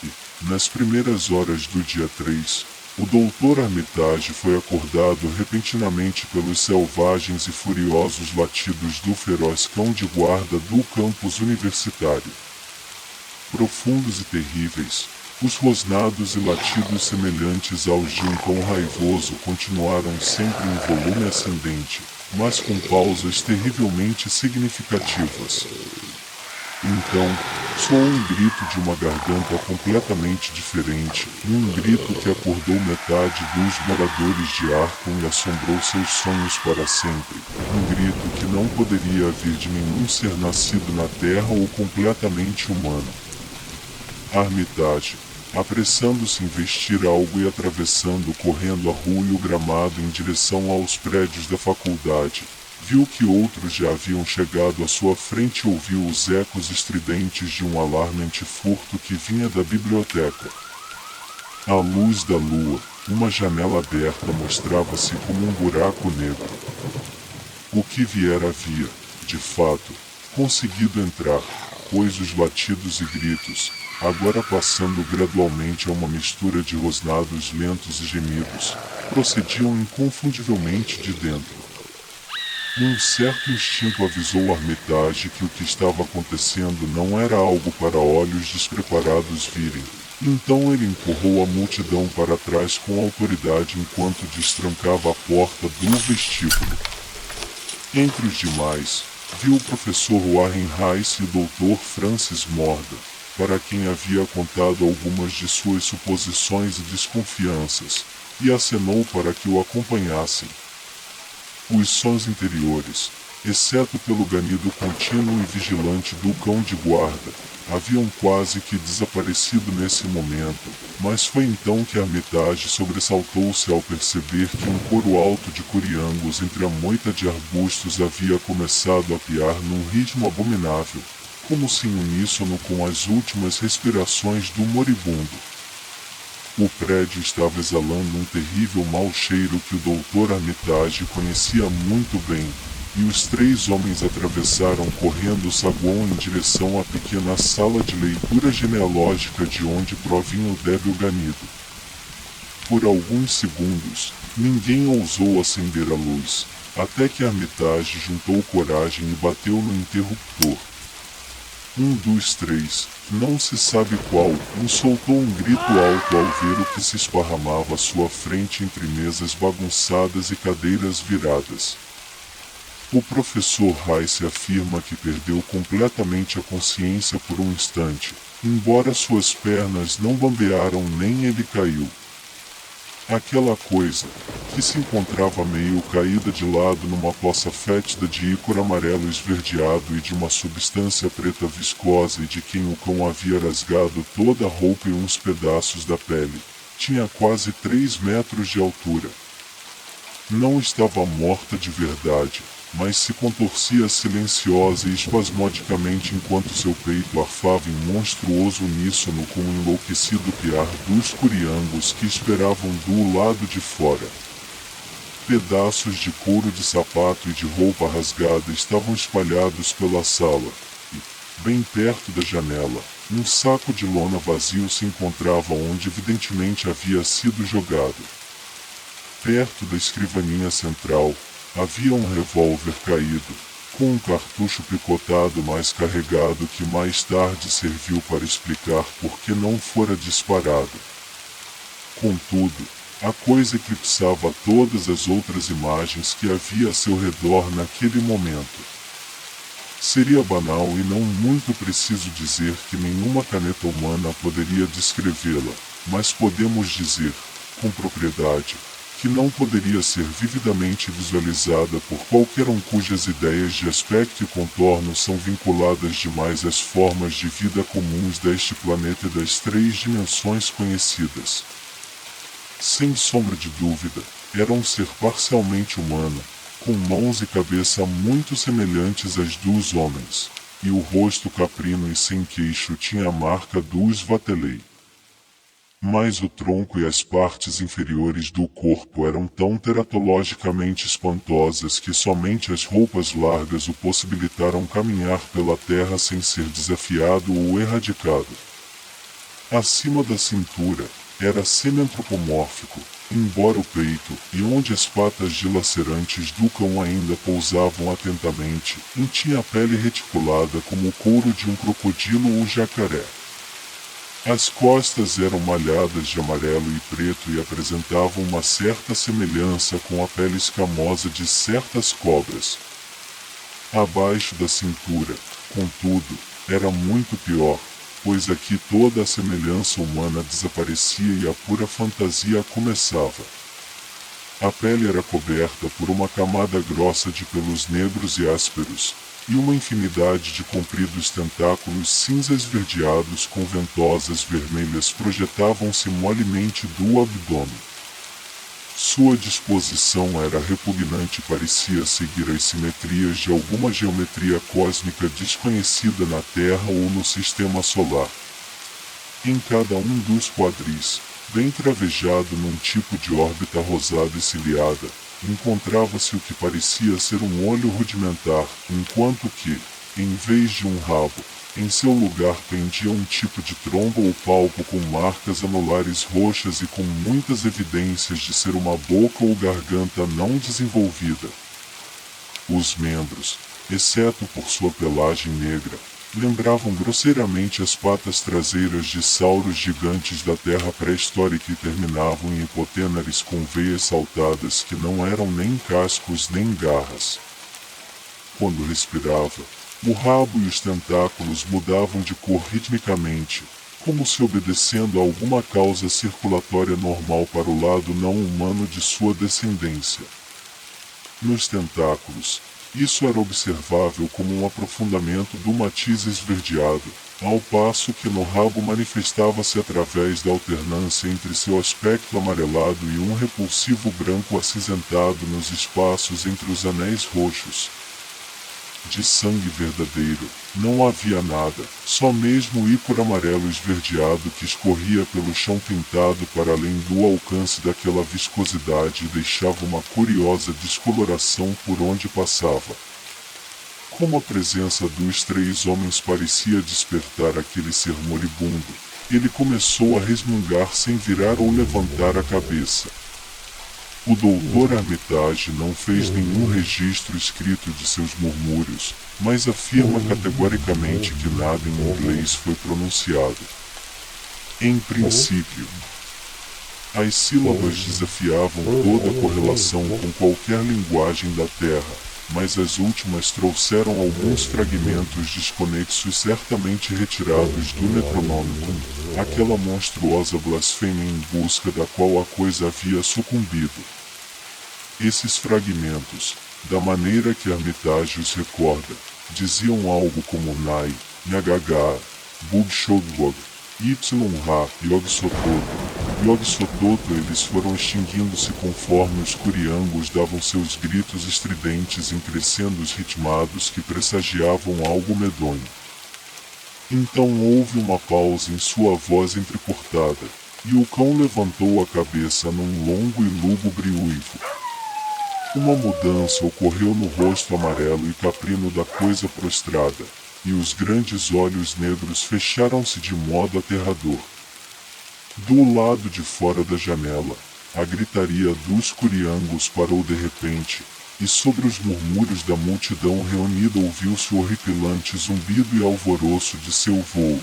e, nas primeiras horas do dia 3, o Dr. Armitage foi acordado repentinamente pelos selvagens e furiosos latidos do feroz cão de guarda do campus universitário. Profundos e terríveis, os rosnados e latidos semelhantes aos de um cão raivoso continuaram sempre em volume ascendente, mas com pausas terrivelmente significativas. Então, soou um grito de uma garganta completamente diferente, um grito que acordou metade dos moradores de Arkham e assombrou seus sonhos para sempre, um grito que não poderia vir de nenhum ser nascido na Terra ou completamente humano. Armitage, apressando-se em vestir algo e atravessando correndo a rua e o gramado em direção aos prédios da faculdade, viu que outros já haviam chegado à sua frente e ouviu os ecos estridentes de um alarme antifurto que vinha da biblioteca. À luz da lua, uma janela aberta mostrava-se como um buraco negro. O que viera havia, de fato, conseguido entrar, pois os latidos e gritos, agora passando gradualmente a uma mistura de rosnados lentos e gemidos, procediam inconfundivelmente de dentro. Um certo instinto avisou Armitage que o que estava acontecendo não era algo para olhos despreparados virem. Então ele empurrou a multidão para trás com autoridade enquanto destrancava a porta do vestíbulo. Entre os demais, viu o professor Warren Rice e o Dr. Francis Morgan, para quem havia contado algumas de suas suposições e desconfianças, e acenou para que o acompanhassem. Os sons interiores, exceto pelo ganido contínuo e vigilante do cão de guarda, haviam quase que desaparecido nesse momento, mas foi então que Armitage sobressaltou-se ao perceber que um coro alto de coriangos entre a moita de arbustos havia começado a piar num ritmo abominável, como se em uníssono com as últimas respirações do moribundo. O prédio estava exalando um terrível mau cheiro que o Dr. Armitage conhecia muito bem, e os três homens atravessaram correndo o saguão em direção à pequena sala de leitura genealógica de onde provinha o débil ganido. Por alguns segundos, ninguém ousou acender a luz, até que Armitage juntou coragem e bateu no interruptor. Um dos três, não se sabe qual, soltou um grito alto ao ver o que se esparramava à sua frente entre mesas bagunçadas e cadeiras viradas. O professor Rice afirma que perdeu completamente a consciência por um instante, embora suas pernas não bambearam nem ele caiu. Aquela coisa, que se encontrava meio caída de lado numa poça fétida de ícor amarelo esverdeado e de uma substância preta viscosa e de quem o cão havia rasgado toda a roupa e uns pedaços da pele, tinha quase 3 metros de altura. Não estava morta de verdade, mas se contorcia silenciosa e espasmodicamente enquanto seu peito arfava em monstruoso uníssono com o enlouquecido piar dos curiangos que esperavam do lado de fora. Pedaços de couro de sapato e de roupa rasgada estavam espalhados pela sala, e, bem perto da janela, um saco de lona vazio se encontrava onde evidentemente havia sido jogado. Perto da escrivaninha central, havia um revólver caído, com um cartucho picotado mais carregado que mais tarde serviu para explicar por que não fora disparado. Contudo, a coisa eclipsava todas as outras imagens que havia a seu redor naquele momento. Seria banal e não muito preciso dizer que nenhuma caneta humana poderia descrevê-la, mas podemos dizer, com propriedade, que não poderia ser vividamente visualizada por qualquer um cujas ideias de aspecto e contorno são vinculadas demais às formas de vida comuns deste planeta e das 3 dimensões conhecidas. Sem sombra de dúvida, era um ser parcialmente humano, com mãos e cabeça muito semelhantes às dos homens, e o rosto caprino e sem queixo tinha a marca dos Vatelei. Mas o tronco e as partes inferiores do corpo eram tão teratologicamente espantosas que somente as roupas largas o possibilitaram caminhar pela terra sem ser desafiado ou erradicado. Acima da cintura, era semi-antropomórfico, embora o peito, e onde as patas dilacerantes do cão ainda pousavam atentamente, tinha a pele reticulada como o couro de um crocodilo ou jacaré. As costas eram malhadas de amarelo e preto e apresentavam uma certa semelhança com a pele escamosa de certas cobras. Abaixo da cintura, contudo, era muito pior, pois aqui toda a semelhança humana desaparecia e a pura fantasia começava. A pele era coberta por uma camada grossa de pelos negros e ásperos, e uma infinidade de compridos tentáculos cinza esverdeados com ventosas vermelhas projetavam-se molemente do abdômen. Sua disposição era repugnante e parecia seguir as simetrias de alguma geometria cósmica desconhecida na Terra ou no Sistema Solar. Em cada um dos quadris, bem travejado num tipo de órbita rosada e ciliada, encontrava-se o que parecia ser um olho rudimentar, enquanto que, em vez de um rabo, em seu lugar pendia um tipo de tromba ou palpo com marcas anulares roxas e com muitas evidências de ser uma boca ou garganta não desenvolvida. Os membros, exceto por sua pelagem negra, lembravam grosseiramente as patas traseiras de sauros gigantes da Terra pré-histórica e terminavam em hipotênares com veias saltadas que não eram nem cascos nem garras. Quando respirava, o rabo e os tentáculos mudavam de cor ritmicamente, como se obedecendo a alguma causa circulatória normal para o lado não humano de sua descendência. Nos tentáculos, isso era observável como um aprofundamento do matiz esverdeado, ao passo que no rabo manifestava-se através da alternância entre seu aspecto amarelado e um repulsivo branco acinzentado nos espaços entre os anéis roxos. De sangue verdadeiro, não havia nada, só mesmo o ícor amarelo esverdeado que escorria pelo chão pintado para além do alcance daquela viscosidade e deixava uma curiosa descoloração por onde passava. Como a presença dos 3 homens parecia despertar aquele ser moribundo, ele começou a resmungar sem virar ou levantar a cabeça. O doutor Armitage não fez nenhum registro escrito de seus murmúrios, mas afirma categoricamente que nada em inglês foi pronunciado. Em princípio, as sílabas desafiavam toda a correlação com qualquer linguagem da Terra, mas as últimas trouxeram alguns fragmentos desconexos certamente retirados do Necronômico, aquela monstruosa blasfêmia em busca da qual a coisa havia sucumbido. Esses fragmentos, da maneira que Armitage os recorda, diziam algo como Nai, Nyagaga, Bugshogwog, YH, Yog Sothoth. Yog Sothoth, eles foram extinguindo-se conforme os curiangos davam seus gritos estridentes em crescendos ritmados que pressagiavam algo medonho. Então houve uma pausa em sua voz entrecortada, e o cão levantou a cabeça num longo e lúgubre uivo. Uma mudança ocorreu no rosto amarelo e caprino da coisa prostrada, e os grandes olhos negros fecharam-se de modo aterrador. Do lado de fora da janela, a gritaria dos curiangos parou de repente, e sobre os murmúrios da multidão reunida ouviu-se o horripilante zumbido e alvoroço de seu voo,